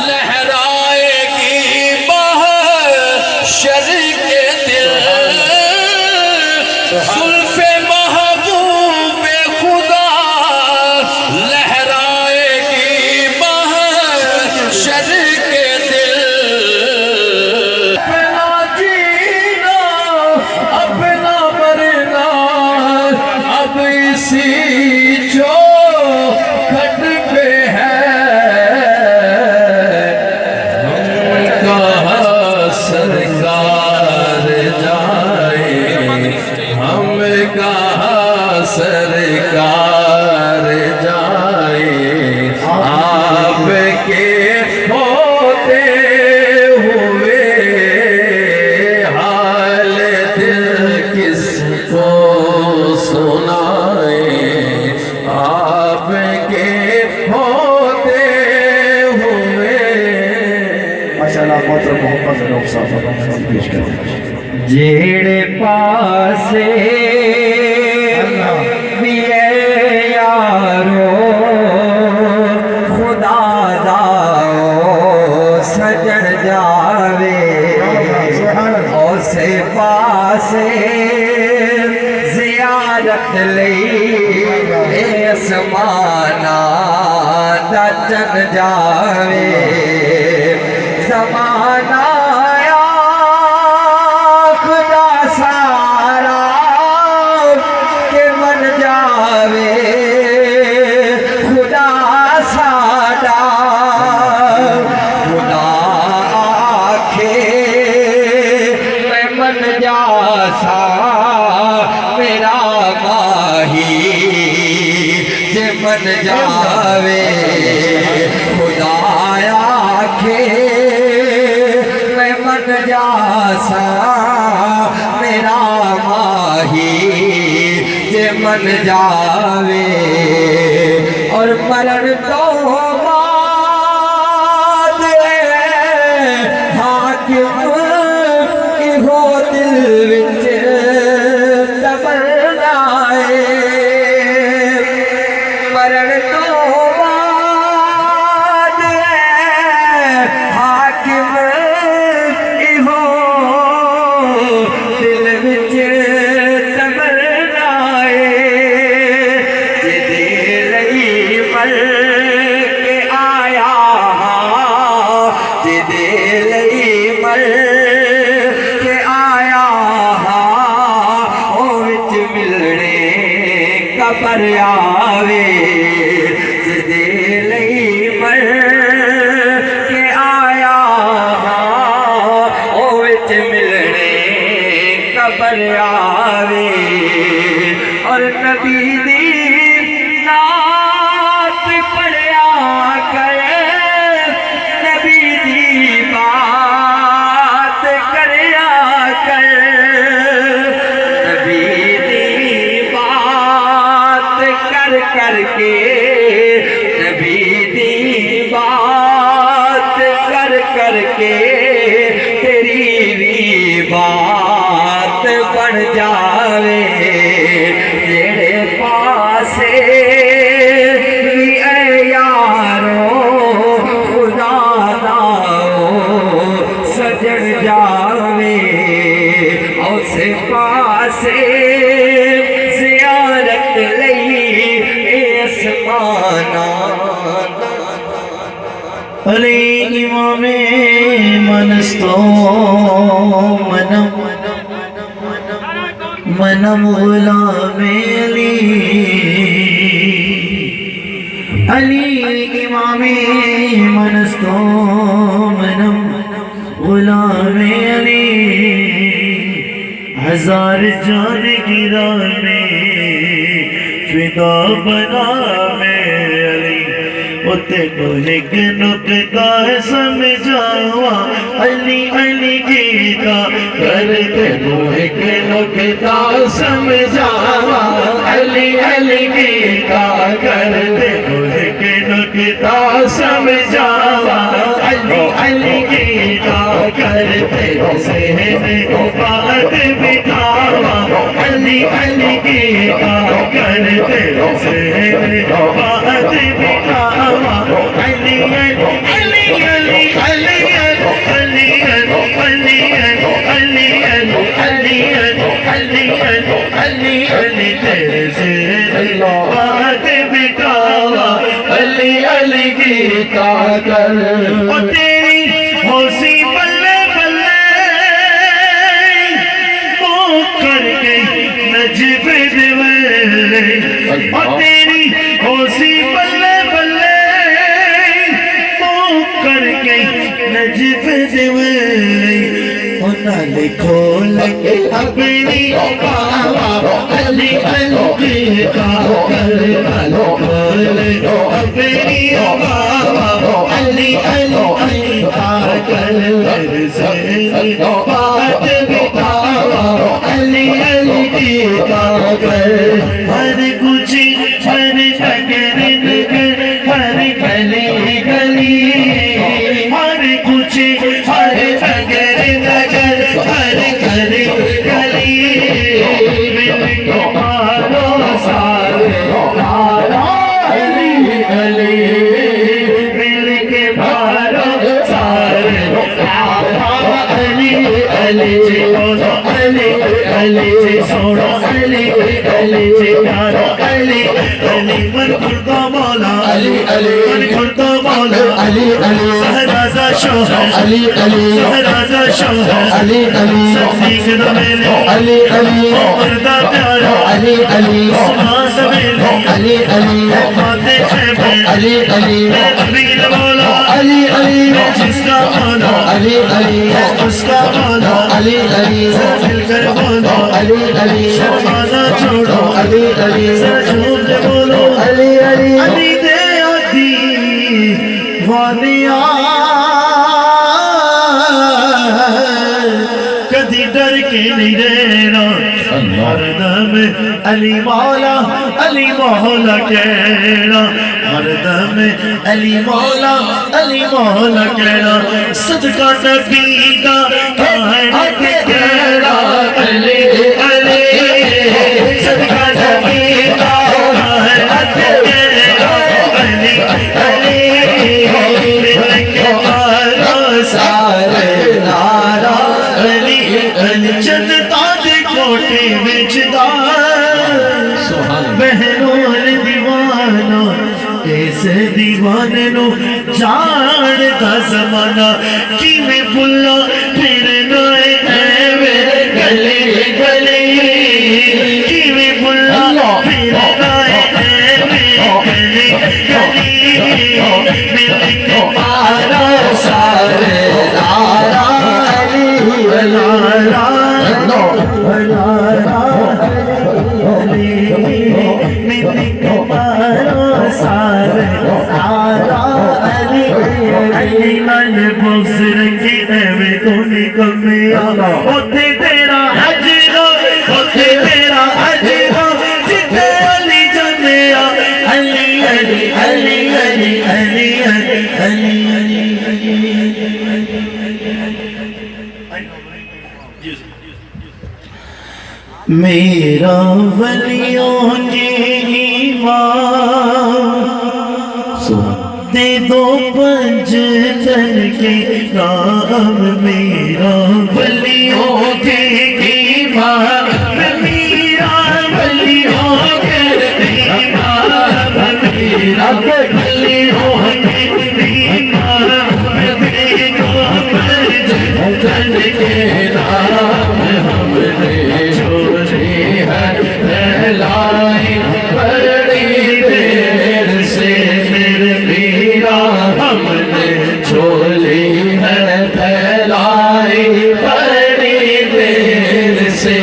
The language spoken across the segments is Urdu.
لہرائے گی محشر کے دل زلف محبوب خدا لہرائے گی محشر کے دل اپنا جینا اپنا مرنا اب اسی چوکھٹ پہ ہے سرکار جائے آپ کے ہوتے ہوئے حال دل کس کو سنائے آپ کے ہوتے ہوئے ماشاءاللہ محترم محمد رنوف صاحب پیش کریں جیڑے پاسے بھی اے یارو خدا داؤ سجن جاوے اسے پاسے زیارت لئی اسمانہ دا چن جاوے زمانہ میرا ماہی من جاوے خدا آکھے میں من جاسا میرا ماہی من جاوے اور مرن تو بات ہے حاکم ہو دل وچ مرن تو بعد حاکم ہو دل وچ تمنائے جدے لئی مر کے آیا جدے لئی مر کے آیا او وچ ملنے قبر آوے جدے لئی مر کے آیا او وچ ملنے قبر آوے اور نبی دی نعت پڑھیا کرے نبی دی بات کریا کر نبی دی بات کر کے نبی دی بات کر کے تیری بھی بات بن جاوے تیرے پاسے بھی اے یارو خدا ناؤ سجن جاوے اس پاسے زیارت لئی اسمانہ علی امام منستو منم غلام علی امام منستو منم غلام علی ہزار جان گرا میں فدا بنا میں علی تینو ایک نکتا سمجھاوا علی علی گیتا کر تینو ایک نکتا سمجھاوا علی علی گیتا کر تینو ایک نکتا سمجھاوا علی علی گیتا کر تینو ذہن کو بات بٹھاوا علی علی کی کر دل سے بات بتاوا علی علی علی علی علی علی علی علی علی علی علی علی تیرے سے بات بتاوا علی علی کی کر اور تیری ہوسی بلے بلے وہ کر گئی نجف دیوے اور تیری ہوسی بلے بلے وہ کر گئی نجف دیوے ہونا لکھو لگے اپنی باوا علی علی کی کر اپنی باوا علی علی کی کر سے بات بتاوا علی علی کی کر ہر کچھ ہر نگر نگر ہر گلی گلی ہر کچھ ہر نگر نگر ہر گلی گلی مل کے مارو سارے علی علی مل کے مارو سارے علی علی بولو علی علی سوڑو علی علی پیارو علی علی من خدا مولا علی علی من خدا مولا علی علی سہرازہ شوہر علی علی سہرازہ شوہر علی علی سیکھ دمیلے علی علی مردہ پیارا علی علی سمان دمیلے علی علی فاتح خیبے علی علی نبیل مولا علی علی جس کا مولا علی علی اس کا مولا علی علی مل کر بولو علی علی شرمانا چھوڑو علی علی سر جھوم کے بولو علی علی علی دے آدھی وانیاں کدی ڈر کے نہیں رہنا ہر دم علی مولا کہنا ہر دم علی مولا کہنا صدقہ نبی کا کہنا علی علی صدقہ نبی کا کہنا علی علی مل کے مارو سارے نارا علی علی چند تاج کوٹے وچدار بہنوں دیوانہ ایسے دیوانے نو جان دا زمانہ کی میں بلا پھر نوئے ایوے گلی گلی کی میں بلا پھر نوئے ایوے گلی گلی مل کے مارا سارے لارا علی لارا مل کے مارو سارے علی لال بغض رنگی ایوے کونی کمیا ہوتے تیرا حجرہ ہوتے تیرا حجرہ جتے علی جمعیا علی علی علی علی علی علی علی میرا ولیوں کے ایمان دے دو پنجتن کے کام میرا ولیوں کے ایمان میرا ولیوں کے ایمان میرا ولیوں کے ایمان دے دو پنجتن کے نام ہم نے لائی بڑی دیر سے میرے میرا ہم نے چھولی ہے پھیلائی بڑی دیر سے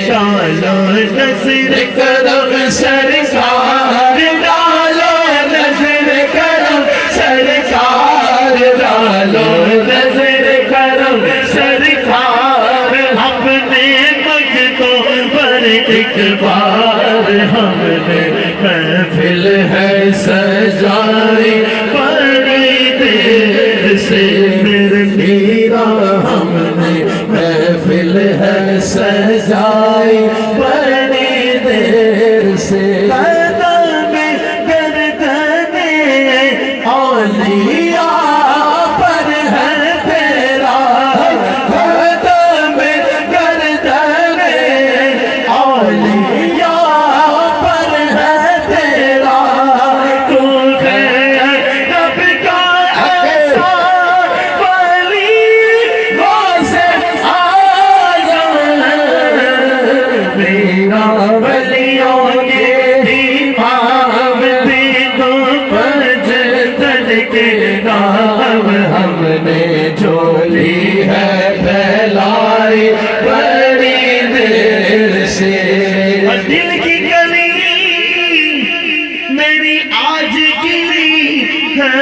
ڈالو نظر کرم سرکار ڈالو نظر کرم سرکار ڈالو نظر کرم سرکار اپنے مجدوں پر ایک بار ہم نے محفل ہے سجائی بڑی دیر سے میرے میرا ہم نے محفل ہے سجائی کے نام ہم نے جھولی ہے پھیلائی بڑی دیر سے دل کی گلی میری آج گلی ہے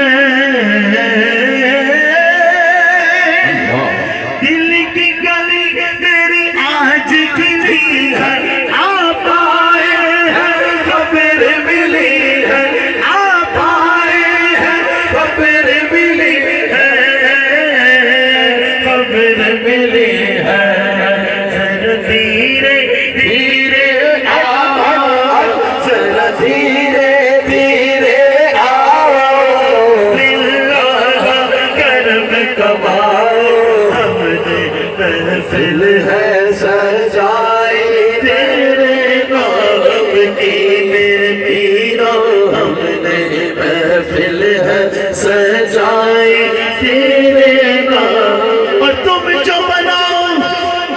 دل کی گلی میری آج گلی ہے آپ آئے ہیں خبر ملی ہے آپ آئے ہیں خبر ملی ہے خبر ملی ہے ذرا دھیرے دھیرے آؤ ذرا دھیرے دھیرے آؤ اللہ کرم کماؤ ہم نے محفل ہے سجائی تیرے نام کی میرے پیرو ہم نے محفل ہے سجائی تیرے نام اور تم جو بناؤ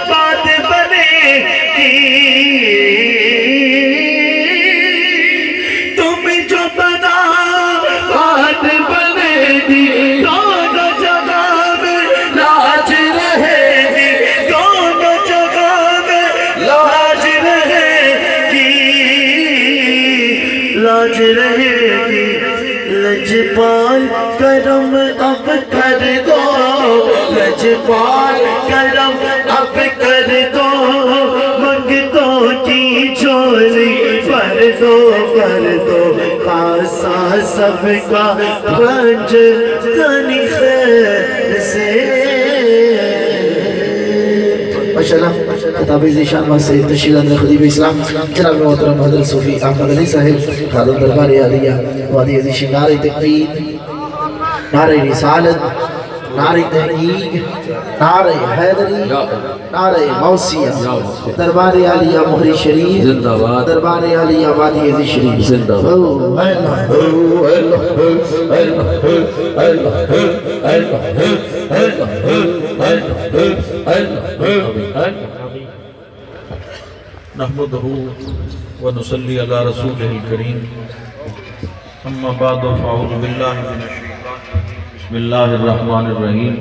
بات بنے گی تم جو بناؤ بات بنے گی دونوں جگہ میں لاج رہے گی دونوں جگہ میں لاج رہے گی لاج رہے گی لجپال کرم اب کر دو لجپال کرم اب کر دو منگتوں کی جھولی بھر دو خاصا سب کا بنج تنی خیر سے ماشاءاللہ خطاب ذیشان واسطے تشہیر اندر خطیب اسلام جناب محترم حضرت صوفی احمد علی صاحب خادم دربار عالیہ وادی عزیز نعرہ تکبیر نعرہ رسالت نعرہ تحقیق نعرہ حیدری نعرہ غوثیہ دربار عالیہ مہری شریف دربار عالیہ وادی عزیز شریف نحمده ونصلي على رسوله الكريم اما بعد فاعوذ بالله من الشيطان بسم الله الرحمن الرحيم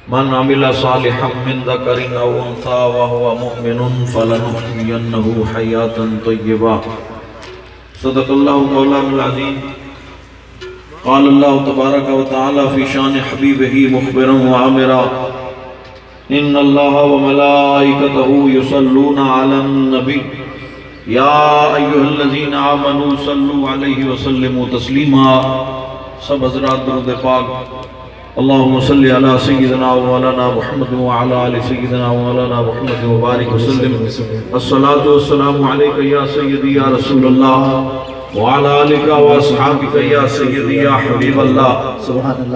من عمل صالحا من ذكر او انثى وهو مؤمن فلنحيينه حياة طيبة صدق الله مولانا العظيم قال الله تبارك وتعالى في شان حبيبه مخبرا وعامرا ان اللہ وملائکتہ یصلون علی النبی یا ایہا الذین آمنوا صلوا علیہ وسلموا تسلیما سب حضرات درود پاک اللہم صلی علی سیدنا ومولانا محمد وعلی آل سیدنا ومولانا محمد وبارک وسلم الصلاة والسلام علیکہ یا سیدی یا رسول اللہ وعلی آلکہ واصحابکہ یا سیدی یا حبیب اللہ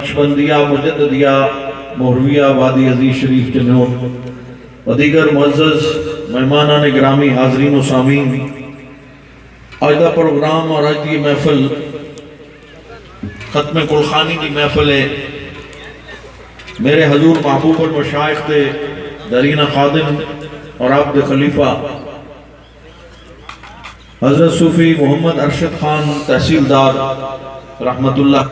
شبندیہ مجددیہ مہرویہ وادی عزیز شریف جنون و دیگر معزز مہمانان گرامی حاضرین و سامعین آج دا پروگرام اور آج دی محفل ختم کلخانی دی محفل ہے میرے حضور محبوب المشائخ دے درین خادم اور آپ دے خلیفہ حضرت صوفی محمد ارشد خان تحصیلدار رحمت اللہ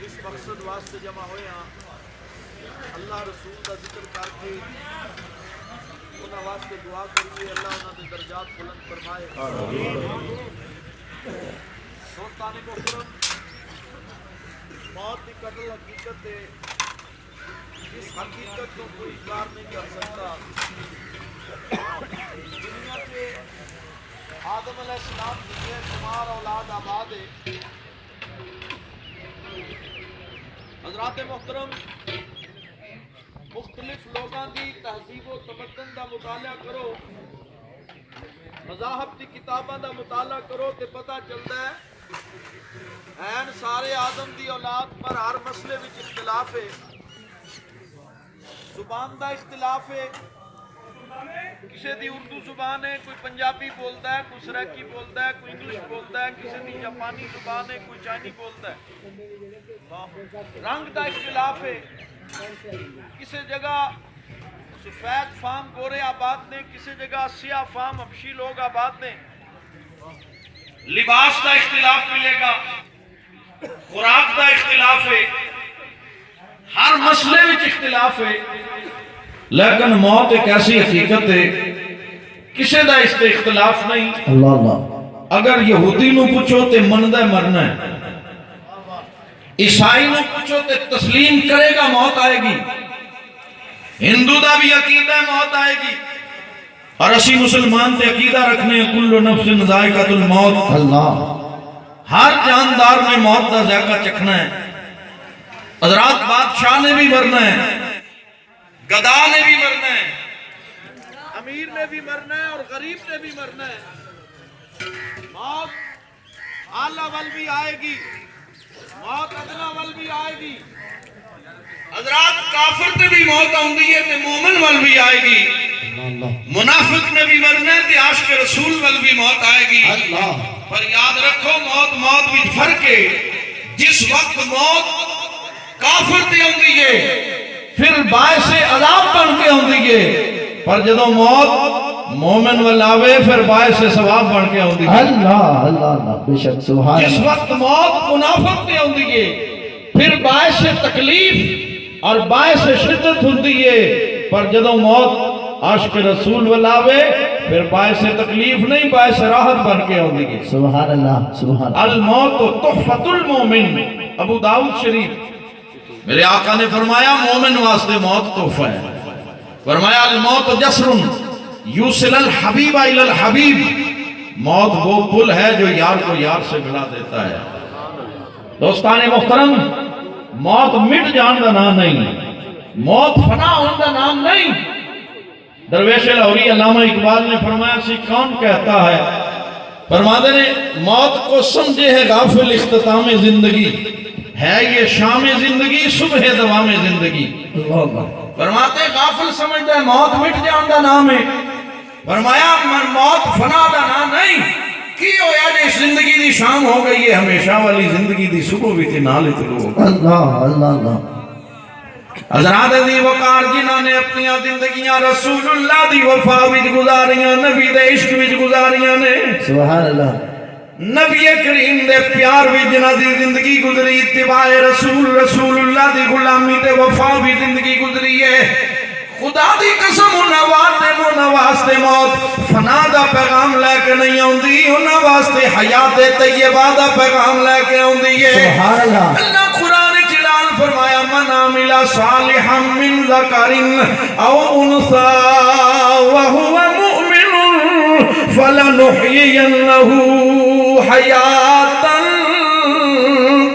اس مقصد واسطے جمع ہوئے ہیں اللہ رسول کا ذکر کر کے انہاں واسطے دعا کریے اللہ انہاں دے درجات بلند فرمائے دوستان محترم موت کی قتل حقیقت ہے اس حقیقت کو کوئی انکار نہیں کر سکتا دنیا کے آدم علیہ السلام جتنے شمار اولاد آباد ہے حضرات محترم مختلف لوگاں دی تہذیب و تمدن دا مطالعہ کرو مذاہب دی کتاباں دا مطالعہ کرو تے پتہ چلتا ہے این سارے آدم دی اولاد پر ہر مسئلے وچ اختلاف ہے زبان دا اختلاف ہے کسی دی اردو زبان ہے کوئی پنجابی بولتا ہے کوئی سریکی بولتا ہے کوئی انگلش بولتا ہے کسی دی جاپانی زبان ہے کوئی چائنی بولتا ہے رنگ دا اختلاف ہے کسی جگہ سفید فام گورے آباد نے، کسی جگہ سیاہ فام حبشی لوگ آباد نے. لباس دا اختلاف ملے گا، خوراک دا اختلاف ہے، ہر مسئلے وچ اختلاف ہے، لیکن موت ایک ایسی حقیقت ہے کسی دا اس تے اختلاف نہیں. اللہ اللہ. اگر یہودی نو پوچھو تے مندہ مرنا ہے، عیسائی نو پوچھو تے تسلیم کرے گا موت آئے گی، ہندو دا بھی عقیدہ موت آئے گی، اور اسی مسلمان تے عقیدہ رکھنے ہیں کل نفس ذائقۃ الموت. اللہ. ہر جاندار نے موت دا ذائقہ چکھنا ہے. حضرات بادشاہ نے بھی مرنا ہے، گدا نے بھی مرنا ہے، امیر نے بھی مرنا ہے اور غریب نے بھی مرنا ہے. موت اعلیٰ ول بھی آئے گی، موت ادنا ول بھی آئے گی. حضرات کافر تے بھی موت آؤندی ہے تے مومن ول بھی آئے گی. منافق نے بھی مرنا ہے تے عاشق رسول ول بھی موت آئے گی. پر یاد رکھو موت بھی فرق ہے. جس وقت موت کافر تے آؤندی ہے پھر باعث عذاب بن کے آؤندی ہے، پر جدو موت مومن ولاوے پھر باعث ثواب بن کے آؤندی ہے. اللہ اللہ اللہ. بے شک سبحان جس اللہ. وقت موت منافق تے آؤندی ہے پھر باعث تکلیف اور باعث شدت ہوندی ہے، پر جدو موت عاشق رسول ولاوے پھر باعث تکلیف نہیں باعث راحت بن کے آؤندی ہے. سبحان اللہ سبحان اللہ. الموت تحفۃ المومن، ابو داؤد شریف. میرے آقا نے فرمایا مومن واسطے موت تحفہ ہے. فرمایا الموت جسر یوصل الحبیب الی الحبیب. موت وہ پل ہے جو یار کو یار سے ملا دیتا ہے. دوستان محترم، موت مٹ جان دا نام نہیں، موت فنا ہونے دا نام نہیں. درویش لاہوری علامہ اقبال نے فرمایا سی کون کہتا ہے، فرماتے نے موت کو سمجھے ہے غافل اختتام زندگی، ہے یہ شام زندگی صبح دوام زندگی. فرماتے غافل سمجھتا ہے موت مٹ جان دا نام ہے. فرمایا موت فنا دا نام نہیں. کی ہویا جی زندگی دی شام ہو گئی ہے، ہمیشہ والی زندگی دی صبح بھی تھی نالی تلو ہو گئی. اللہ اللہ اللہ. حضرات عزیز وقار جنہاں نے اپنی زندگیاں رسول اللہ دی وفا وچ گزاریاں، نبی دے عشق وچ گزاریاں نے. سبحان اللہ. نبی کریم دے پیار وچ جنہاں دی زندگی گزری، اتباع رسول اللہ دی غلامی تے وفا وچ زندگی گزری ہے. خدا دی قسم انہاں واسطے موت فنا دا پیغام لے کے نہیں آؤندی، انہاں واسطے حیات طیبہ دا پیغام لے کے آؤندی ہے. سبحان اللہ. اللہ قرآن جلال فرمایا من عمل صالحا من ذکر او انثى وهو مؤمن فلنحيينه حیاة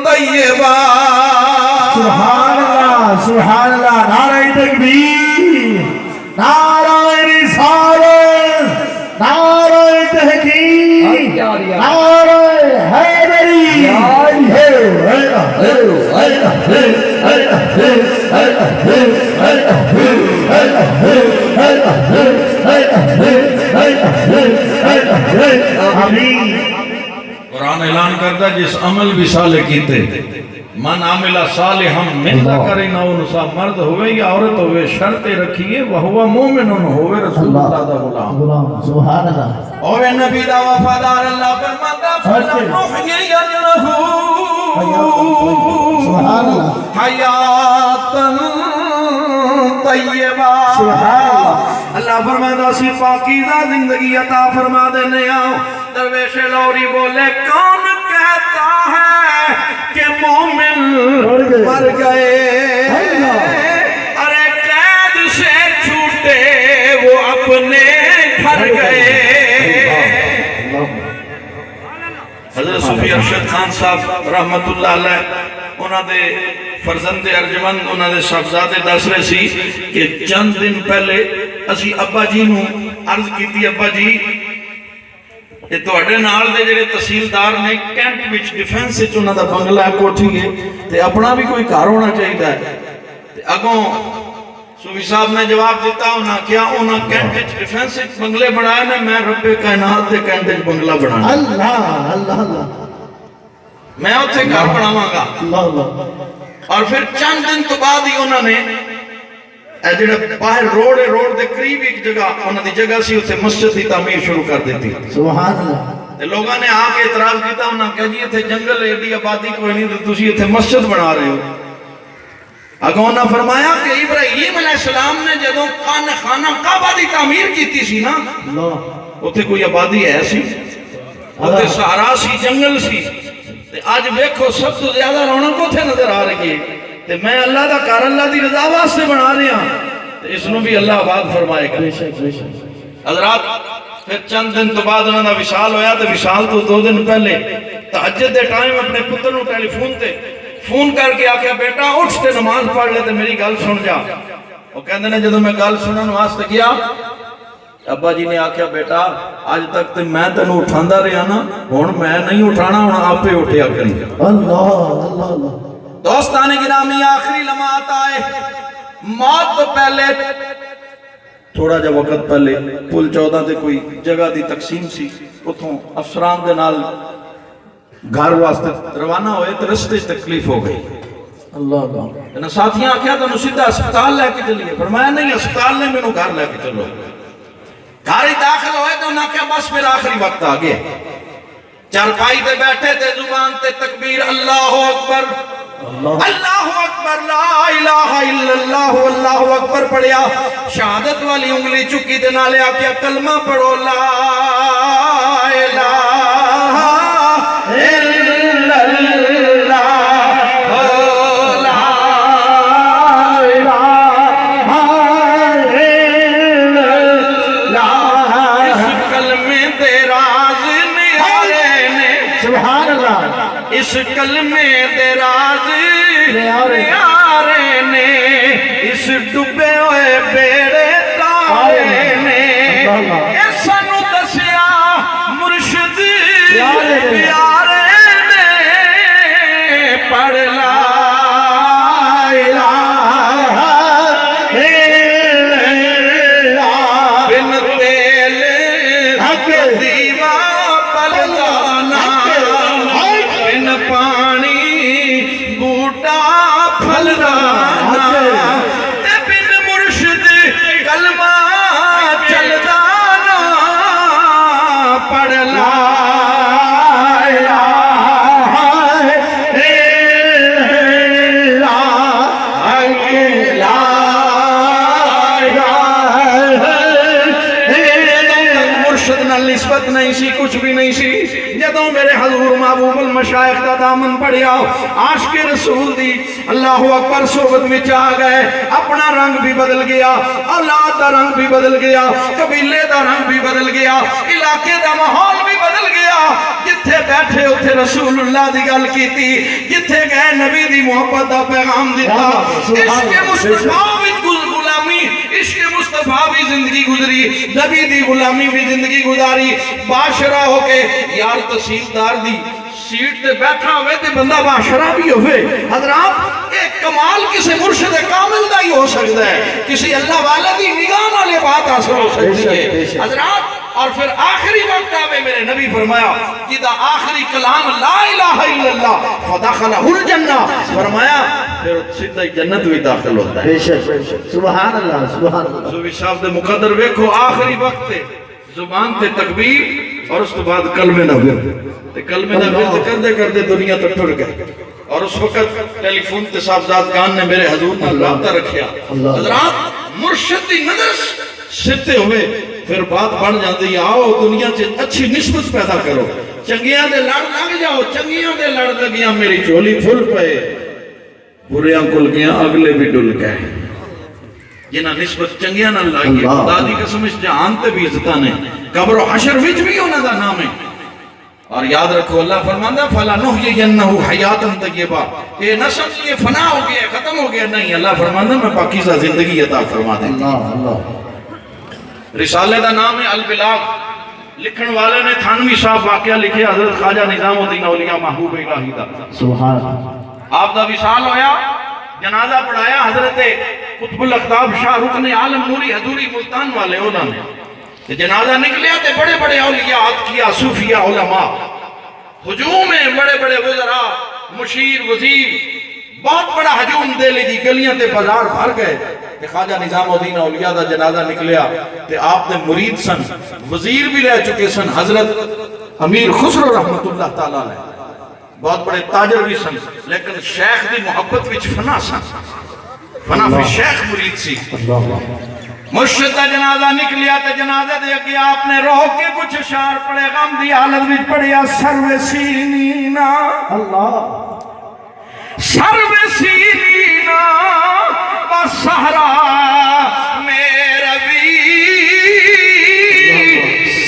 طیبہ. سبحان اللہ سبحان اللہ. نعرہ تکبیر، نعرہ رسالت، نعرہ تحقیق، نعرہ حیدری. قرآن اعلان کرتا جس عمل بھی صالح کیتے، من عاملہ صالحا من ذکر او انثی، مرد ہوئے یا عورت ہوئے، شرط رکھیے وہو مومن ہوئے رسول اللہ دا غلام. سبحان اللہ. اوے نبی دا وفادار اللہ فرماتا فلنحیینہ سبحان اللہ. حیاۃ طیبہ. سبحان اللہ. اللہ فرماتا سی پاکیزہ زندگی عطا فرما دینے آؤ. درویش لاہوری بولے کون کہتا ہے کہ مومن مر گئے، ارے قید سے چھوٹے وہ اپنے گھر گئے. حضرت صوفی ارشد خان صاحب رحمت اللہ علیہ انہاں دے فرزند ارجمند انہاں دے صاحبزادے دس رہے سی کہ چند دن پہلے اسی ابا جی نو عرض کیتی، ابا جی یہ توڑے نال دے جڑے تحصیلدار نے کینٹ وچ ڈیفنس وچ انہاں دا بنگلہ کوٹھی ہے تے اپنا بھی کوئی گھر ہونا چاہیے ہے. اگوں صوفی صاحب نے جواب دیتا انہاں کیا انہاں کینٹ وچ ڈیفنس وچ بنگلے بنائے نے، میں رب کائنات دے کینٹ وچ بنگلہ بنانا. اللہ اللہ اللہ. میں اتھے گھر بناواں گا. اللہ اللہ. اور پھر چند دن تو بعد ہی انہوں نے جڑا باہر روڈ ہے، روڈ دے قریب ایک جگہ انہوں دی جگہ سی اتنے مسجد کی تعمیر شروع کر دیتی. سبحان اللہ. لوگوں نے آ کے اعتراض کیتا، انہوں نے کہا جی اتنے جنگل ایڈی آبادی کوئی نہیں تو تسی اتنے مسجد بنا رہے ہو. اگوں نے فرمایا کہ ابراہیم علیہ السلام نے جدوں خانہ کعبہ دی تعمیر کیتی سی نا، اتنے کوئی آبادی ہے سی، اتنے سہارا سی، جنگل سی. آج ویکھو سب تو زیادہ رونق اتنے نظر آ رہی ہے. تے میں اللہ دا کار اللہ دی رضا واسطے بنا رہا ہوں، اس نو بھی اللہ آباد فرمائے گا. حضرات پھر چند دن تو بعد انہوں نے وصال ہویا. تے وصال تو 2 دن پہلے تہجد دے ٹائم اپنے پتر نو ٹیلی فون تے فون کر کے آکھیا بیٹا اٹھ تے نماز پڑھ لے تے میری گل سن جا. وہ کہندے نے جدوں میں گل سنن واسطے گیا، ابا جی نے آکھیا بیٹا آج تک تے میں تینوں اٹھاندا رہیا نا، ہن میں نہیں اٹھانا، ہن آپے اٹھیا کری. اللہ اللہ اللہ. دوستان گرامی آخری لمحات آئے. موت تو پہلے تھوڑا جا وقت پہلے پل 14 تے کوئی جگہ دی تقسیم سی، اتھوں افسران دے نال گھر واسطے روانہ ہوئے تو رستے تکلیف ہو گئی. اللہ اللہ. انہاں ساتھیاں آکھیا تو سیدھا ہسپتال لے کے چلیے. فرمایا نہیں، ہسپتال نے مینوں گھر لے کے چلو. گھر ہی داخل ہوئے تو انہاں کہا بس میرا آخری وقت آ گیا. چارپائی تے بیٹھے تے زبان تے تکبیر اللہ اکبر اللہ اکبر لا الہ الا اللہ اللہ اکبر پڑھیا. شہادت والی انگلی چکی تے نالے آکیا کلمہ پڑھو لا الہ الا اللہ لا الہ الا اللہ. اس کلمے دے راز نیارے نے، سبحان اللہ. اس کلمے دے راز نیارے نے، اس ڈبے ہوئے بیڑے تارے نے، اے سانو دسیا مرشد پیارے نے. پڑھ لا الہ الا اللہ بن تیل دیوا پلدانا، بن پانی بوٹا پھلدانا، تے بن مرشد کلمہ چلدانا. پڑھ لا الہ الا اللہ. مرشد نال نسبت نہیں سی، کچھ بھی نہیں سی. جدوں میرے حضور محبوب المشائخ دا دامن پڑھیا، عاشق رسول دی اللہ اکبر صحبت وچ آ گئے. اپنا رنگ بھی بدل گیا، اولاد دا رنگ بھی بدل گیا، قبیلے دا رنگ بھی بدل گیا، علاقے دا ماحول بھی بدل گیا. جتھے بیٹھے اتھے رسول اللہ دی گل کیتی، جتھے گئے نبی دی محبت دا پیغام دیتا. عشق مصطفیٰ وچ غلامی، عشق مصطفیٰ بھی زندگی گزری، نبی دی غلامی بھی زندگی گزاری. باشرہ ہو کے یار تحصیلدار دی سیٹ تے بیٹھا ہوئے تے بندہ باشرہ بھی ہوئے. حضرات ایک کمال کسی مرشد کامل دا ہی ہو سکتا ہے، کسی اللہ والے دی نگاہ نالے بات حاصل ہو سکتی ہے. حضرات اور پھر آخری وقت آوے میرے نبی فرمایا جدا آخری کلام لا الہ الا اللہ فدخلہ الجنہ. فرمایا پھر سیدھا جنت بھی داخل ہوتا ہے. بے شک بے شک. سبحان اللہ سبحان اللہ. صوفی صاحب دے مقدر ویکھو آخری وقت تے زبان تے تکبیر اور اس کے بعد کلمہ نبوت. کلمہ نبوت کرتے کرتے دنیا تو ٹر گئے. اور اس وقت ٹیلی فون تے صاحبزاد خان نے میرے حضور نے رابطہ رکھیا. حضرات مرشد دی نظر ستے ہوئے پھر بات بڑھ جاتی ہے. آؤ دنیا سے اچھی نسبت پیدا کرو، چنگیاں دے لڑ لگ جاؤ، چنگیاں دے لڑ لگیاں میری جھولی پھل پئے، بریاں کل گیاں اگلے بھی ڈل گئے. جنہ نسبت چنگیاں نہ لائی ہے خدا دی قسم اس جہان تے بھی عزتاں نے، قبر و حشر وچ بھی انہاں دا نام ہے. اور یاد رکھو اللہ فرماندا فلا نحیینہ حیاتا طیبہ. یہ نہ سمجھیے فنا ہو گیا ختم ہو گیا، نہیں، اللہ فرماندا میں پاکیزہ زندگی عطا فرما دیں گا. رسالے دا نام ہے البلاغ. لکھن والے نے تھانوی صاحب واقعہ لکھے حضرت خواجہ نظام الدین اولیاء محبوب الہی دا. سبحان اللہ. آپ دا وصال ہویا، جنازہ پڑھایا حضرت قطب الاقطاب شاہ رکن عالم نوری حضوری ملتان والے انہوں نے. جنازہ نکلیا تے بڑے بڑے اولیاء اتقیاء صوفیاء علماء، ہجوم میں بڑے بڑے وزراء، مشیر، وزیر، بہت بڑا ہجوم دہلی دی گلیاں تے بازار بھر گئے کہ خواجہ نظام الدین اولیاء دا جنازہ نکلیا تے آپ نے مرید سن، وزیر بھی رہ چکے سن، حضرت امیر خسرو رحمت اللہ تعالیٰ علیہ، بہت بڑے تاجر بھی سن، لیکن شیخ دی محبت وچ فنا سن، فنا فی شیخ مرید سی۔ مرشد دا جنازہ نکلیا تے جنازہ دے کے آپ نے روح کے کچھ اشعار پڑے، غم دی حالت وچ پڑھیا، سرو سینینا سرو سینینا و سہرا میں روی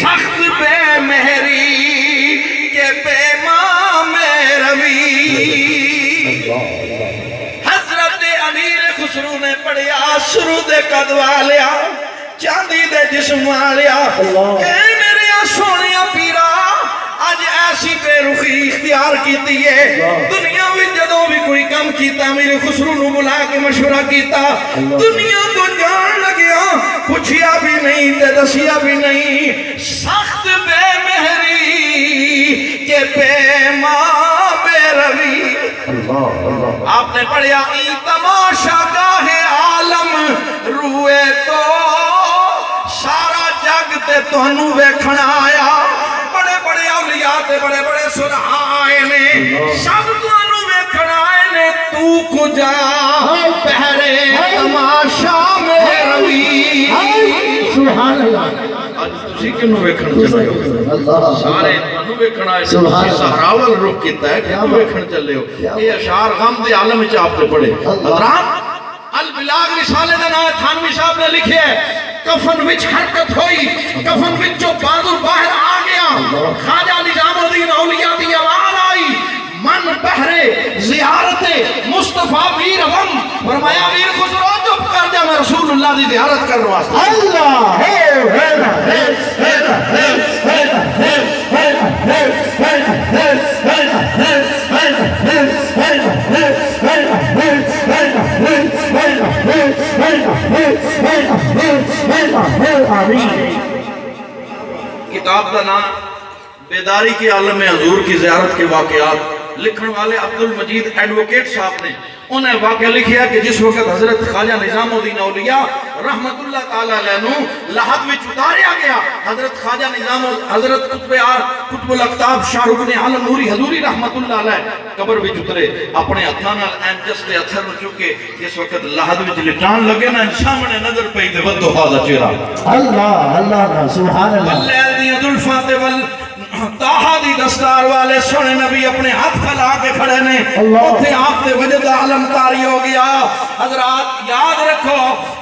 سخت بے مہری کے بے ماں میں روی۔ حضرت امیر خسرو نے پڑھیا، سرود قد والیا چاندی دے جسم والیا، اے میرے سونیا پیرا آج ایسی بے رخی اختیار کیتی ہے، دنیا میں جدوں بھی کوئی کم کیتا میرے خسرو نو بلا کے مشورہ کیتا، دنیا تو جان لگیا، پوچھیا بھی نہیں تے دسیا بھی نہیں، سخت بے مہری کے بے ماں بے روی۔ آپ نے پڑھیا ای تماشا گاہ عالم روئے تو سارا جگ تے تہنوں ویکھن آیا، بڑے بڑے اولیاء تے بڑے بڑے سلحاں آئے نے، سب تہنوں ویکھن آئے نے، تو کجا پہرے تماشا میں روی۔ سبحان اللہ۔ آج تسی کنوں ویکھن چلے ہو؟ سارے تہنوں ویکھن آئے، تسی سہراول رخ کیتا ہے، کنوں ویکھن چلے ہو؟ یہ اشعار غم دے عالم وچ آپ نے پڑھے۔ حضرات البلاغ رسالے دا نام تھانوی صاحب نے لکھے ہے، کفن وچ حرکت ہوئی، کفن وچ جو بازو باہر آ گیا، خواجہ نظام الدین اولیاء دی آواز آئی، من بہرے زیارت مصطفیٰ میر غم، فرمایا میر خسرو چپ کر جا، میں رسول اللہ دی زیارت کر رہا ہوں۔ اللہ کتاب کا نام بیداری کے عالم حضور کی زیارت کے واقعات، لکھن والے عبد المجید ایڈوکیٹ صاحب نے انہیں واقعہ لکھیا کہ جس وقت حضرت خواجہ نظام الدین اولیاء رحمت اللہ تعالیٰ علیہ نو لحد میں اتاریا گیا، حضرت خواجہ نظام حضرت قطب الاقطاب شاہ رکن عالم نوری حضوری رحمت اللہ علیہ قبر وچ اترے، اپنے ہتھاں نال این جستے اتھر نو چکے، جس وقت لحد وچ لٹان لگے نا سامنے نظر پئی تے ودھا دا چہرہ، اللہ اللہ سبحان اللہ، اللہ دی زلفاں تے ول تاہا دی دستار والے سونے نبی اپنے ہاتھ پھیلا کے کھڑے نے، اوتھے آپ تے وجد عالم طاری ہو گیا۔ حضرات یاد رکھو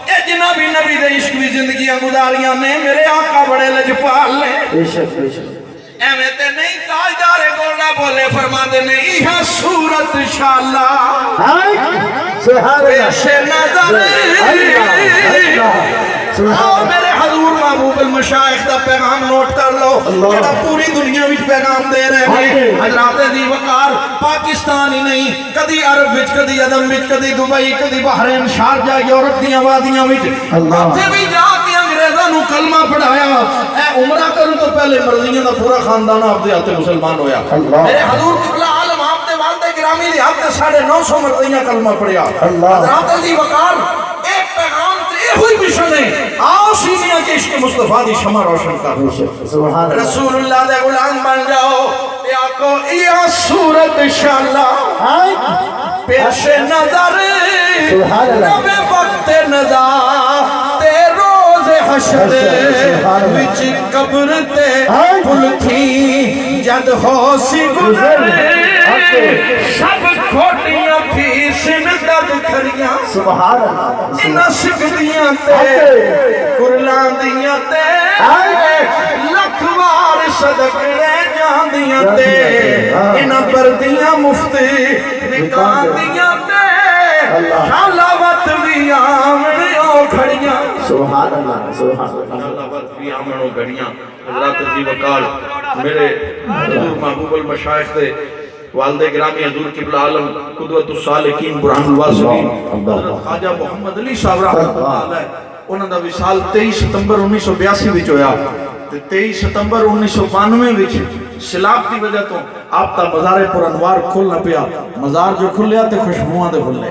اے جنابی نبی دے عشق بھی زندگیاں گزاریاں نے، میرے آقا بڑے لجپال نے، بے شک بے شک، ایویں تے نہیں تاجدار گولڈا بولے فرماندے نے ایہا صورت انشاءاللہ سبحان اللہ، پیش نظر آؤ میرے حضور محبوب المشائخ دا پیغام نوٹ کر لو، جڑا پوری دنیا وچ پیغام دے رہے ہیں۔ حضرات ذی وقار پاکستان ہی نہیں، کدی عرب وچ، کدی عدم وچ، کدی دبئی، کدی بحرین، شارجہ، یورپ دیاں وادیاں وچ، اتھے بھی جا کے انگریزاں نو کلمہ پڑھایا، اے عمرہ کرن تو پہلے مرضیاں دا پورا خاندان آپ دے ہاتھ مسلمان ہویا۔ میرے حضور قبلہ عالم آپ دے والدہ گرامی دے ہاتھ 950 مرضیاں کلمہ پڑھیا۔ حضرات ذی وقار ایک پیغام ہوئی مشن ہے، آؤ سینیاں کے عشق مصطفیٰ دی شمع روشن کر، رسول اللہ دے غلام بن جاؤ، یا کو یہ صورت انشاءاللہ پیش نظر نب وقت نظا تے روز حشر وچ قبر تے پھل تھی جد ہو سی گزر، سب کھوٹیاں تھی سن درد کھڑیاں، سبحان اللہ، انہاں سکھدیاں تے کرلاں دیاں تے لکھ وار صدقے جاندیاں تے انہاں پردیاں مفتی نکاں دیاں تے شالاوت بھی آمنیوں کھڑیاں، سبحان اللہ سبحان اللہ، شالاوت بھی آمنیوں کھڑیاں۔ حضرات ذی وقار میرے حضور محبوب المشائخ دے والد گرامی حضور قبلہ عالم قدوۃ الصالحین برہان الواسطین حضرت خواجہ محمد علی صاحب رحمۃ اللہ علیہ، انہاں دا وصال 23 ستمبر 1982 وچ ہویا، ਤੇ 23 ਸਤੰਬਰ 1992 ਵਿੱਚ ਸਲਾਬ ਦੀ ਵਜ੍ਹਾ ਤੋਂ ਆਪ ਦਾ ਮਜ਼ਾਰੇ ਪੁਰ ਅਨਵਾਰ ਖੁੱਲਣਾ ਪਿਆ। ਮਜ਼ਾਰ ਜੋ ਖੁੱਲਿਆ ਤੇ ਖੁਸ਼ਬੂਆਂ ਦੇ ਖੁੱਲੇ।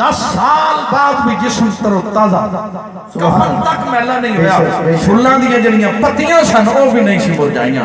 10 ਸਾਲ ਬਾਅਦ ਵੀ ਜਿਸਮ ਤਰੋ ਤਾਜ਼ਾ, ਕਫਨ ਤੱਕ ਮੈਲਾ ਨਹੀਂ ਹੋਇਆ। ਫੁੱਲਾਂ ਦੀਆਂ ਜਿਹੜੀਆਂ ਪੱਤੀਆਂ ਸਨ ਉਹ ਵੀ ਨਹੀਂ ਸੀ ਮੁਰਝਾਈਆਂ।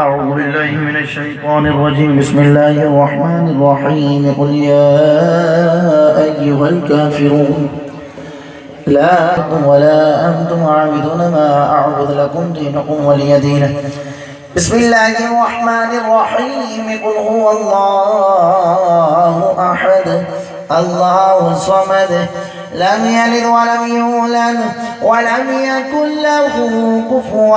أعوذ بالله من الشيطان الرجيم بسم الله الرحمن الرحيم قل يا أيها الكافرون لا أنتم ولا أنتم عابدون ما أعبد لكم دينكم ولي دين بسم الله الرحمن الرحيم قل هو الله أحد الله الصمد لم يلد ولم يولد ولم يكن له كفوا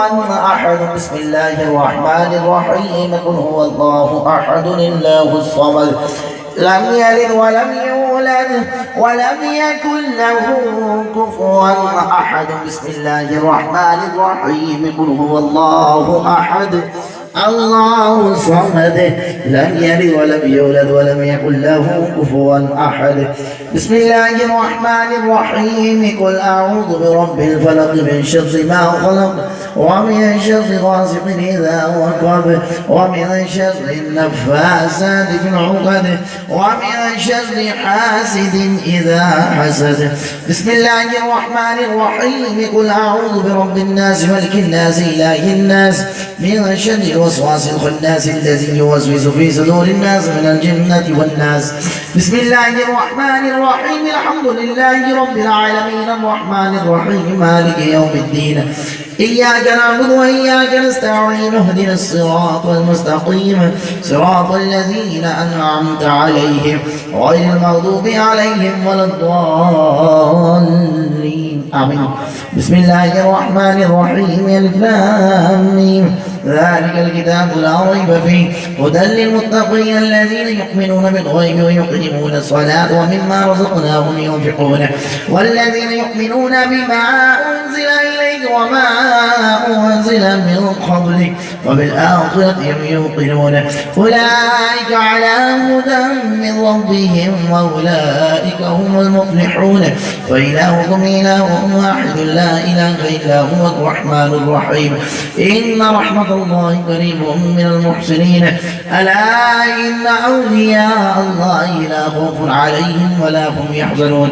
أحد بسم الله الرحمن الرحيم قل هو الله أحد الله الصمد لم يلد ولم يولد ولم يكن له كفوا أحد بسم الله الرحمن الرحيم قل هو الله أحد الله الصمد لم يلد ولم يولد ولم يكن له كفوا أحد بسم الله الرحمن الرحيم قل أعوذ برب الفلق من شر ما خلق ومن شر غاسق إذا وقب ومن شر النفاثات في العقد ومن شر حاسد إذا حسد بسم الله الرحمن الرحيم قل أعوذ برب الناس ملك الناس إله الناس من شر الوسواس الخناس الذي يوسوس في صدور الناس من الجنة والناس بسم الله الرحمن الرحيم الحمد لله رب العالمين الرحمن الرحيم مالك يوم الدين إياك نعبد وإياك نستعين اهدنا الصراط المستقيم صراط الذين أنعمت عليهم غير المغضوب عليهم ولا الضالين آمين بسم الله الرحمن الرحيم الف لام ميم ذلك الكتاب لا ريب فيه هدى للمتقين الذين يؤمنون بالغيب ويقيمون الصلاة ومما رزقناهم ينفقون والذين يؤمنون بما أنزل إليك وما أنزل من قبلك وبالآخرة هم يوقنون أولئك على هدى من ربهم وأولئك هم المفلحون فإلهكم إله واحد لا إله إلا هو الرحمن الرحيم إن رحمة الله قريب من المحسنين ألا إن أولياء الله لا خوف عليهم ولا هم يحزنون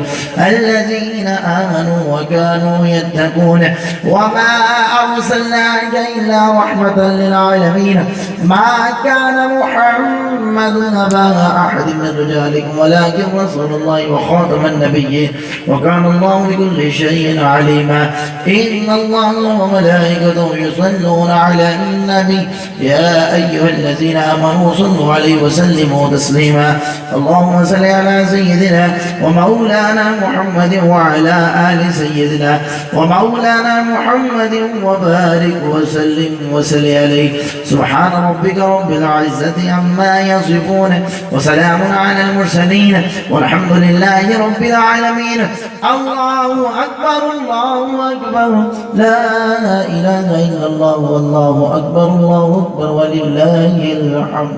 الذين آمنوا وكانوا يتقون وما أرسلناك إلا رحمة للعالمين ما كان محمد أبا أحد من رجالكم ولكن رسول الله وخاتم النبيين وكان الله بكل شيء عليما إن الله وملائكته يصلون على النبي يا أيها الذين آمنوا صلوا عليه وسلموا تسليما اللهم صل على سيدنا ومولانا محمد وعلى آل سيدنا ومولانا محمد وبارك وسلم وسل عليه سبحان ربك رب العزة عما يصفون وسلام على المرسلين والحمد لله رب العالمين الله أكبر لا إله إلا الله والله أكبر ولله الحمد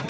1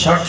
60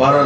12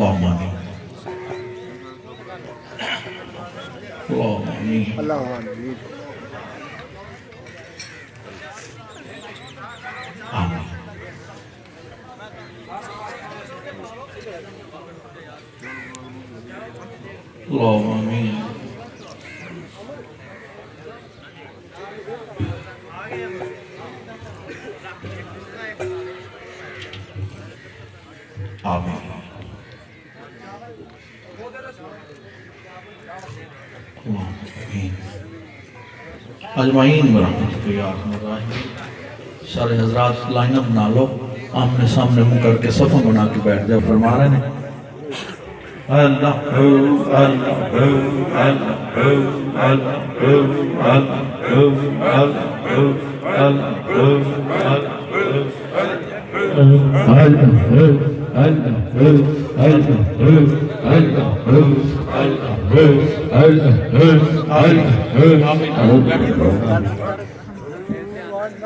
اللہم آمین اللہم آمین آمین اللہم آمین آمین اجمعین برحمتک یا ارحم الراحمین سارے حضرات لائن اپ بنا لو آمنے سامنے منہ کر کے صفوں بنا کے بیٹھ جاؤ فرما رہے ہیں اللہ اللہ اللہ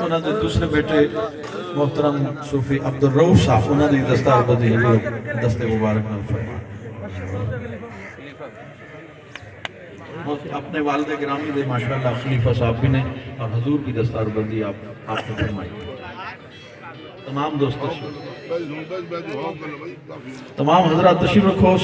انہوں نے دوسرے بیٹے محترم صوفی عبدالرؤف صاحب انہوں نے دستار بدی دست مبارک میں فرمائے اپنے والد گرامی دے ماشاءاللہ خلیفہ صاحب بھی نے اور حضور کی دستار بندی آپ نے فرمائی تمام دوستوں تمام حضرات تشریف رکھو